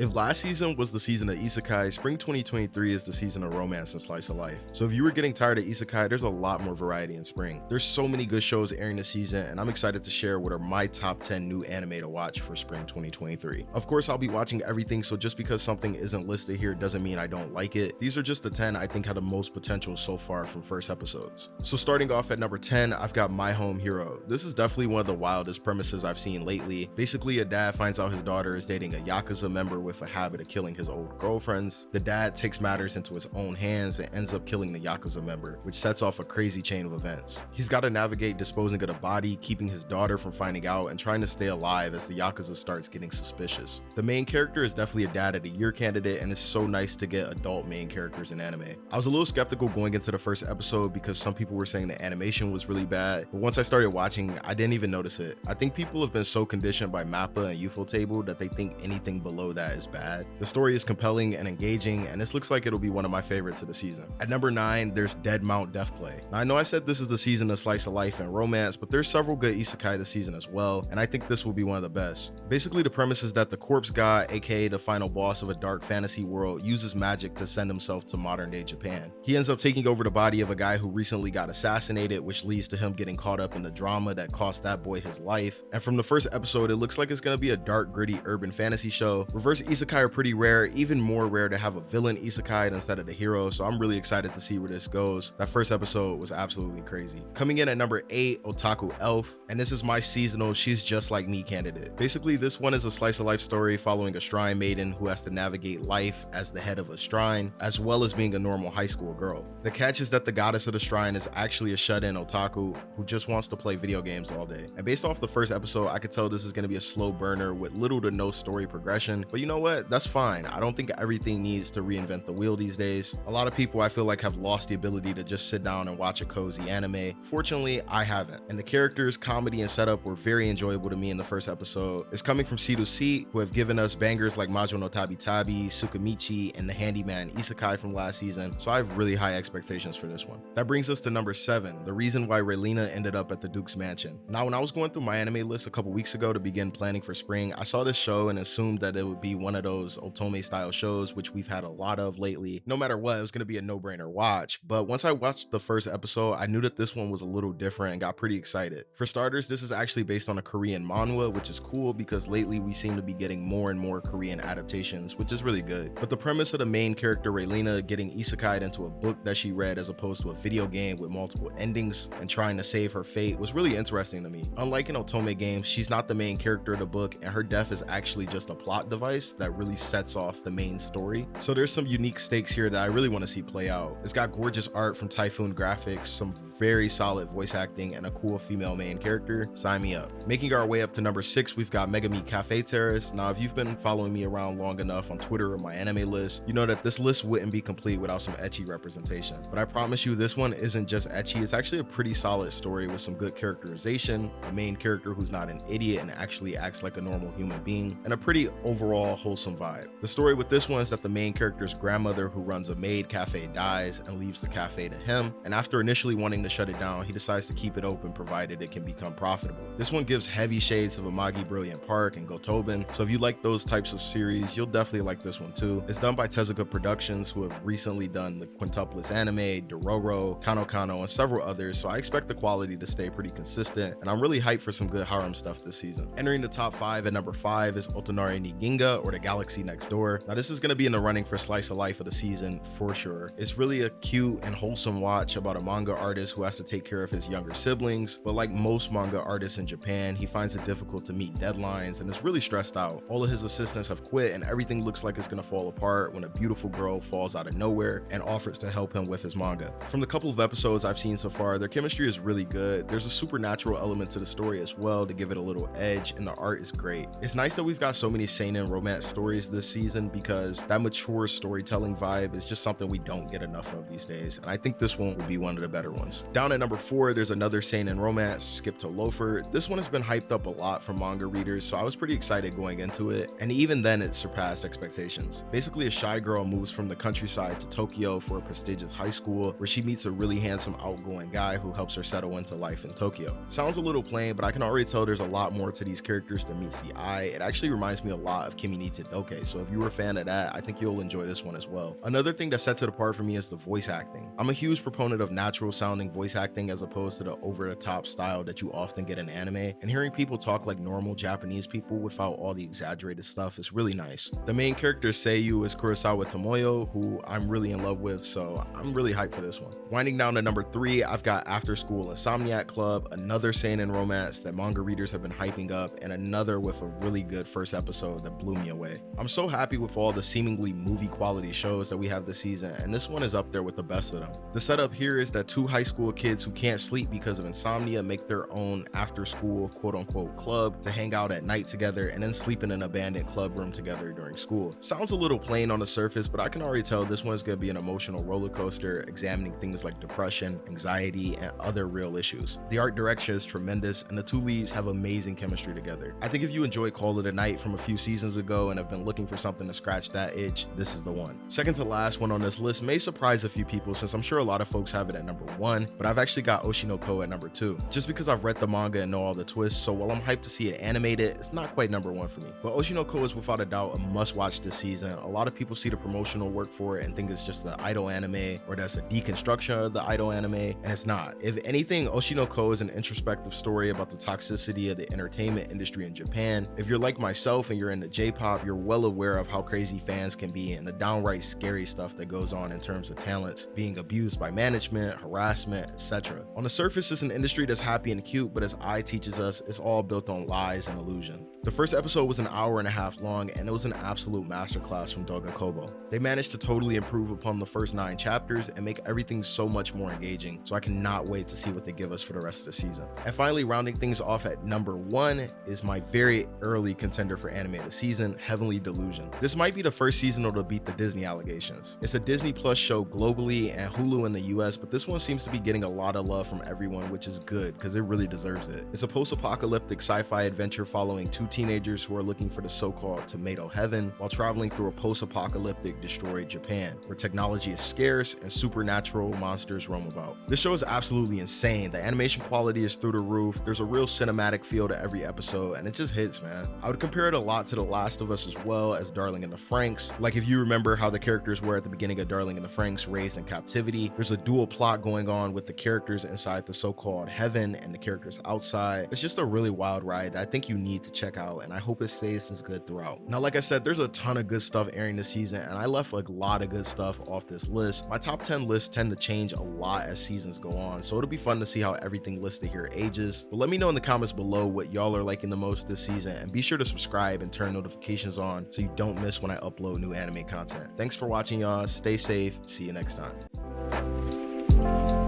If last season was the season of isekai, spring 2023 is the season of romance and slice of life. So if you were getting tired of isekai, there's a lot more variety in spring. There's so many good shows airing this season, and I'm excited to share what are my top 10 new anime to watch for spring 2023. Of course, I'll be watching everything, so just because something isn't listed here doesn't mean I don't like it. These are just the 10 I think had the most potential so far from first episodes. So starting off at number 10, I've got My Home Hero. This is definitely one of the wildest premises I've seen lately. Basically, a dad finds out his daughter is dating a Yakuza member with a habit of killing his old girlfriends. The dad takes matters into his own hands and ends up killing the Yakuza member, which sets off a crazy chain of events. He's got to navigate disposing of the body, keeping his daughter from finding out, and trying to stay alive as the Yakuza starts getting suspicious. The main character is definitely a Dad of the Year candidate, and it's so nice to get adult main characters in anime. I was a little skeptical going into the first episode because some people were saying the animation was really bad, but once I started watching, I didn't even notice it. I think people have been so conditioned by MAPPA and Ufotable that they think anything below that is bad. The story is compelling and engaging, and this looks like it'll be one of my favorites of the season. At number 9, there's Dead Mount Deathplay. Now, I know I said this is the season of slice of life and romance, but there's several good isekai this season as well, and I think this will be one of the best. Basically, the premise is that the corpse god, aka the final boss of a dark fantasy world, uses magic to send himself to modern day Japan. He ends up taking over the body of a guy who recently got assassinated, which leads to him getting caught up in the drama that cost that boy his life. And from the first episode, it looks like it's gonna be a dark, gritty urban fantasy show. Reverse isekai are pretty rare, even more rare to have a villain isekai instead of the hero, so I'm really excited to see where this goes. That first episode was absolutely crazy. Coming in at number 8, Otaku Elf, and this is my seasonal She's Just Like Me candidate. Basically, this one is a slice of life story following a shrine maiden who has to navigate life as the head of a shrine, as well as being a normal high school girl. The catch is that the goddess of the shrine is actually a shut-in otaku who just wants to play video games all day. And based off the first episode, I could tell this is going to be a slow burner with little to no story progression, but you know what? That's fine. I don't think everything needs to reinvent the wheel these days. A lot of people I feel like have lost the ability to just sit down and watch a cozy anime. Fortunately, I haven't. And the characters, comedy, and setup were very enjoyable to me in the first episode. It's coming from Seed to Seed, who have given us bangers like Majo no Tabi Tabi, Tsukimichi, and the Handyman Isekai from last season, so I have really high expectations for this one. That brings us to number 7, the reason why Raylina ended up at the Duke's Mansion. Now, when I was going through my anime list a couple weeks ago to begin planning for spring, I saw this show and assumed that it would be one of those otome style shows, which we've had a lot of lately. No matter what, it was going to be a no-brainer watch, but once I watched the first episode, I knew that this one was a little different and got pretty excited. For starters, this is actually based on a Korean manhwa, which is cool because lately we seem to be getting more and more Korean adaptations, which is really good. But the premise of the main character Raylina getting isekai'd into a book that she read as opposed to a video game with multiple endings and trying to save her fate was really interesting to me. Unlike in otome games, she's not the main character of the book, and her death is actually just a plot device that really sets off the main story. So there's some unique stakes here that I really want to see play out. It's got gorgeous art from Typhoon Graphics, some very solid voice acting, and a cool female main character. Sign me up. Making our way up to number 6, we've got Megami Cafe Terrace. Now, if you've been following me around long enough on Twitter or my anime list, you know that this list wouldn't be complete without some ecchi representation. But I promise you, this one isn't just ecchi. It's actually a pretty solid story with some good characterization, a main character who's not an idiot and actually acts like a normal human being, and a pretty overall wholesome vibe. The story with this one is that the main character's grandmother, who runs a maid cafe, dies and leaves the cafe to him, and after initially wanting to shut it down, he decides to keep it open provided it can become profitable. This one gives heavy shades of Amagi Brilliant Park and Gotoben, so if you like those types of series, you'll definitely like this one too. It's done by Tezuka Productions, who have recently done the Quintuplets anime, Dororo, Kano Kano, and several others, so I expect the quality to stay pretty consistent, and I'm really hyped for some good harem stuff this season. Entering the top 5 at number 5 is Otonari ni Ginga, or The Galaxy Next Door. Now, this is going to be in the running for slice of life of the season for sure. It's really a cute and wholesome watch about a manga artist who has to take care of his younger siblings, but like most manga artists in Japan, he finds it difficult to meet deadlines and is really stressed out. All of his assistants have quit and everything looks like it's going to fall apart when a beautiful girl falls out of nowhere and offers to help him with his manga. From the couple of episodes I've seen so far, their chemistry is really good. There's a supernatural element to the story as well to give it a little edge, and the art is great. It's nice that we've got so many seinen romance stories this season because that mature storytelling vibe is just something we don't get enough of these days, and I think this one will be one of the better ones. Down at number 4, there's another seinen romance, Skip to Loafer. This one has been hyped up a lot from manga readers, so I was pretty excited going into it, and even then it surpassed expectations. Basically, a shy girl moves from the countryside to Tokyo for a prestigious high school where she meets a really handsome outgoing guy who helps her settle into life in Tokyo. Sounds a little plain, but I can already tell there's a lot more to these characters than meets the eye. It actually reminds me a lot of Kimi ni Todoke. So if you were a fan of that, I think you'll enjoy this one as well. Another thing that sets it apart for me is the voice acting. I'm a huge proponent of natural sounding voice acting as opposed to the over-the-top style that you often get in anime, and hearing people talk like normal Japanese people without all the exaggerated stuff is really nice. The main character Seiyu is Kurosawa Tomoyo, who I'm really in love with, so I'm really hyped for this one. Winding down to number 3, I've got After School Insomniac Club, another seinen romance that manga readers have been hyping up, and another with a really good first episode that blew me away. I'm so happy with all the seemingly movie quality shows that we have this season, and this one is up there with the best of them. The setup here is that 2 high school kids who can't sleep because of insomnia make their own after school quote-unquote club to hang out at night together and then sleep in an abandoned club room together during school. Sounds a little plain on the surface, but I can already tell this one is going to be an emotional roller coaster, examining things like depression, anxiety, and other real issues. The art direction is tremendous, and the 2 leads have amazing chemistry together. I think if you enjoyed Call It a Night from a few seasons ago and have been looking for something to scratch that itch, this is the one. Second to last one on this list may surprise a few people since I'm sure a lot of folks have it at number 1, but I've actually got Oshi no Ko at number 2, just because I've read the manga and know all the twists, so while I'm hyped to see it animated, it's not quite number 1 for me. But Oshi no Ko is without a doubt a must-watch this season. A lot of people see the promotional work for it and think it's just an idol anime, or that's a deconstruction of the idol anime, and it's not. If anything, Oshi no Ko is an introspective story about the toxicity of the entertainment industry in Japan. If you're like myself and you're into J-pop, you're well aware of how crazy fans can be and the downright scary stuff that goes on in terms of talents being abused by management, harassment, etc. On the surface, it's an industry that's happy and cute, but as Ai teaches us, it's all built on lies and illusion. The first episode was an hour and a half long, and it was an absolute masterclass from Doga Kobo. They managed to totally improve upon the first 9 chapters and make everything so much more engaging, so I cannot wait to see what they give us for the rest of the season. And finally, rounding things off at number 1 is my very early contender for anime of the season, Heavenly Delusion. This might be the first season to beat the Disney allegations. It's a Disney Plus show globally and Hulu in the US, but this one seems to be getting a lot of love from everyone, which is good because it really deserves it. It's a post-apocalyptic sci-fi adventure following 2 teenagers who are looking for the so-called tomato heaven while traveling through a post-apocalyptic destroyed Japan, where technology is scarce and supernatural monsters roam about. This show is absolutely insane. The animation quality is through the roof. There's a real cinematic feel to every episode, and it just hits, man. I would compare it a lot to The Last of Us as well as Darling in the Franxx. Like if you remember how the characters were at the beginning of Darling in the Franxx, raised in captivity, there's a dual plot going on with the characters inside the so-called heaven and the characters outside. It's just a really wild ride that I think you need to check out, and I hope it stays as good throughout. Now, like I said, there's a ton of good stuff airing this season, and I left like a lot of good stuff off this list. My top 10 lists tend to change a lot as seasons go on, so it'll be fun to see how everything listed here ages. But let me know in the comments below what y'all are liking the most this season, and be sure to subscribe and turn notifications on so you don't miss when I upload new anime content. Thanks for watching, y'all. Stay safe. See you next time.